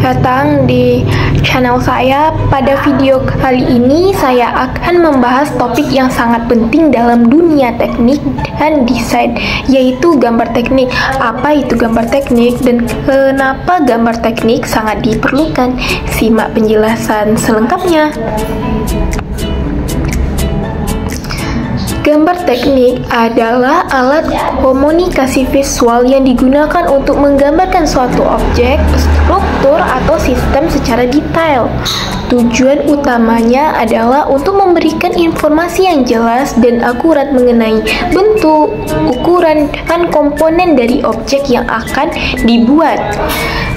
datang di channel saya. Pada video kali ini saya akan membahas topik yang sangat penting dalam dunia teknik dan desain, yaitu gambar teknik. Apa itu gambar teknik dan kenapa gambar teknik sangat diperlukan? Simak penjelasan selengkapnya. Gambar teknik adalah alat komunikasi visual yang digunakan untuk menggambarkan suatu objek, struktur, atau sistem secara detail. Tujuan utamanya adalah untuk memberikan informasi yang jelas dan akurat mengenai bentuk, ukuran, dan komponen dari objek yang akan dibuat.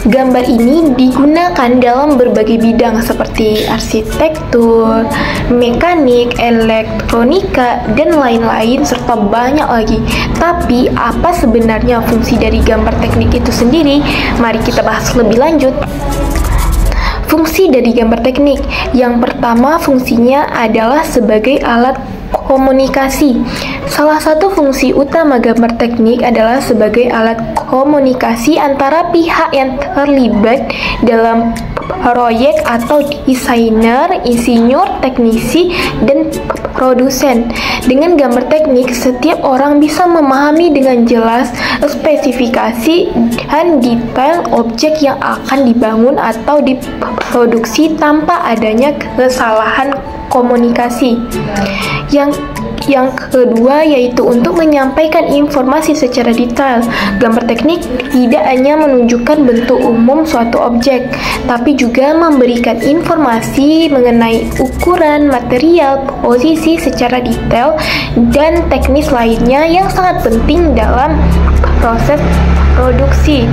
Gambar ini digunakan dalam berbagai bidang seperti arsitektur, mekanik, elektronika, dan lain-lain, serta banyak lagi. Tapi, apa sebenarnya fungsi dari gambar teknik itu sendiri? Mari kita bahas lebih lanjut. Fungsi dari gambar teknik. Yang pertama, fungsinya adalah sebagai alat komunikasi. Salah satu fungsi utama gambar teknik adalah sebagai alat komunikasi antara pihak yang terlibat dalam proyek atau desainer, insinyur, teknisi, dan produsen. Dengan gambar teknik, setiap orang bisa memahami dengan jelas spesifikasi dan detail objek yang akan dibangun atau diproduksi tanpa adanya kesalahan komunikasi. Yang kedua yaitu untuk menyampaikan informasi secara detail. Gambar teknik tidak hanya menunjukkan bentuk umum suatu objek, tapi juga memberikan informasi mengenai ukuran, material, posisi secara detail, dan teknis lainnya yang sangat penting dalam proses produksi.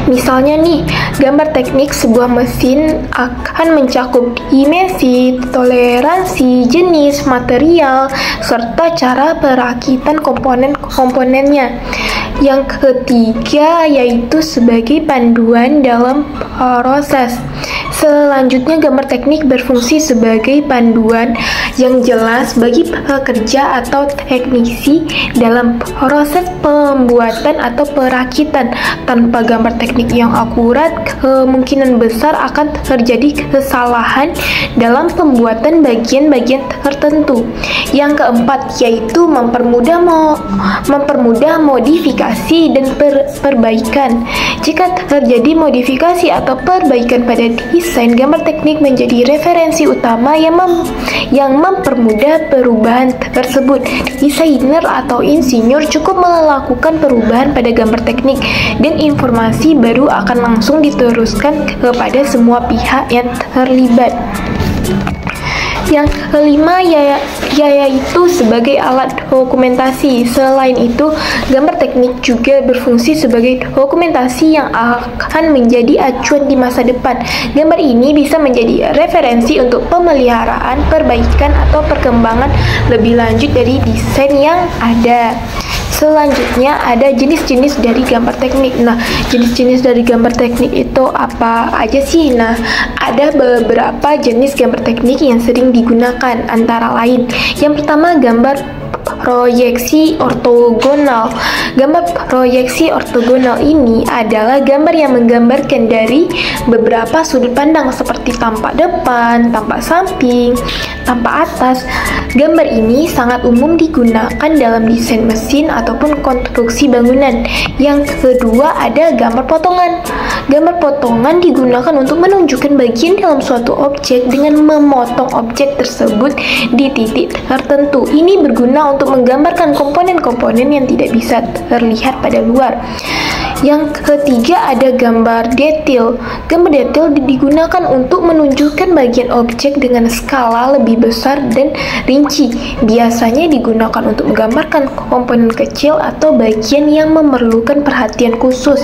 Misalnya nih, gambar teknik sebuah mesin akan mencakup dimensi, toleransi, jenis, material, serta cara perakitan komponen-komponennya. Yang ketiga yaitu sebagai panduan dalam proses. Selanjutnya, gambar teknik berfungsi sebagai panduan yang jelas bagi pekerja atau teknisi dalam proses pembuatan atau perakitan. Tanpa gambar teknik yang akurat, kemungkinan besar akan terjadi kesalahan dalam pembuatan bagian-bagian tertentu. Yang keempat yaitu mempermudah modifikasi dan perbaikan. Jika terjadi modifikasi atau perbaikan pada desain, gambar teknik menjadi referensi utama yang mempermudah perubahan tersebut. Desainer atau insinyur cukup melakukan perubahan pada gambar teknik dan informasi baru akan langsung diteruskan kepada semua pihak yang terlibat. Yang kelima yaitu sebagai alat dokumentasi. Selain itu, gambar teknik juga berfungsi sebagai dokumentasi yang akan menjadi acuan di masa depan. Gambar ini bisa menjadi referensi untuk pemeliharaan, perbaikan, atau perkembangan lebih lanjut dari desain yang ada. Selanjutnya ada jenis-jenis dari gambar teknik. Nah, jenis-jenis dari gambar teknik itu apa aja sih? Nah, ada beberapa jenis gambar teknik yang sering digunakan, antara lain yang pertama gambar proyeksi ortogonal. Gambar proyeksi ortogonal ini adalah gambar yang menggambarkan dari beberapa sudut pandang seperti tampak depan, tampak samping, tampak atas. Gambar ini sangat umum digunakan dalam desain mesin ataupun konstruksi bangunan. Yang kedua ada gambar potongan. Gambar potongan digunakan untuk menunjukkan bagian dalam suatu objek dengan memotong objek tersebut di titik tertentu. Ini berguna untuk menggambarkan komponen-komponen yang tidak bisa terlihat pada luar. Yang ketiga ada gambar detail. Gambar detail digunakan untuk menunjukkan bagian objek dengan skala lebih besar dan rinci. Biasanya digunakan untuk menggambarkan komponen kecil atau bagian yang memerlukan perhatian khusus.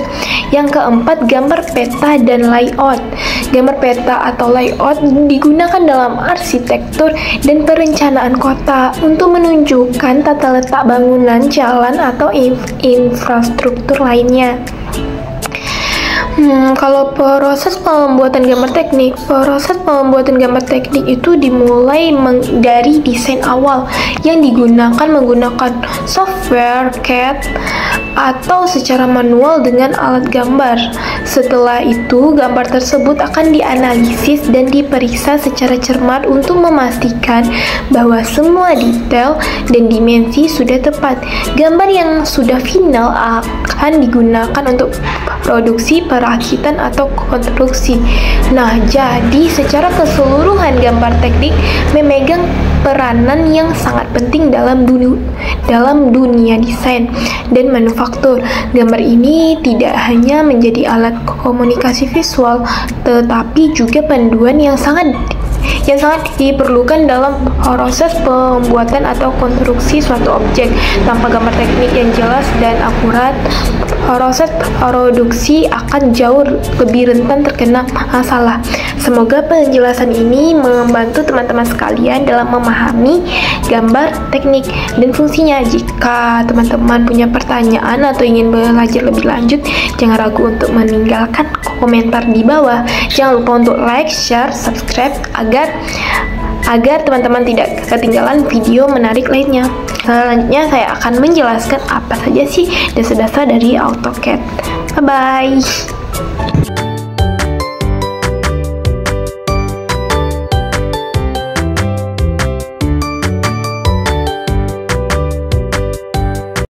Yang keempat, gambar peta dan layout. Gambar peta atau layout digunakan dalam arsitektur dan perencanaan kota untuk menunjukkan tata letak bangunan, jalan, atau infrastruktur lainnya. Kalau proses pembuatan gambar teknik itu dimulai dari desain awal yang digunakan menggunakan software CAD atau secara manual dengan alat gambar. Setelah itu, gambar tersebut akan dianalisis dan diperiksa secara cermat untuk memastikan bahwa semua detail dan dimensi sudah tepat. Gambar yang sudah final akan digunakan untuk produksi, perakitan, atau konstruksi. Nah, jadi secara keseluruhan gambar teknik memegang peranan yang sangat penting dalam dunia desain dan manufaktur. Gambar ini tidak hanya menjadi alat komunikasi visual, tetapi juga panduan yang sangat diperlukan dalam proses pembuatan atau konstruksi suatu objek. Tanpa gambar teknik yang jelas dan akurat, proses produksi akan jauh lebih rentan terkena masalah. Semoga penjelasan ini membantu teman-teman sekalian dalam memahami gambar teknik dan fungsinya. Jika teman-teman punya pertanyaan atau ingin belajar lebih lanjut, jangan ragu untuk meninggalkan komentar di bawah. Jangan lupa untuk like, share, subscribe agar teman-teman tidak ketinggalan video menarik lainnya. Selanjutnya saya akan menjelaskan apa saja sih dasar-dasar dari AutoCAD. Bye-bye.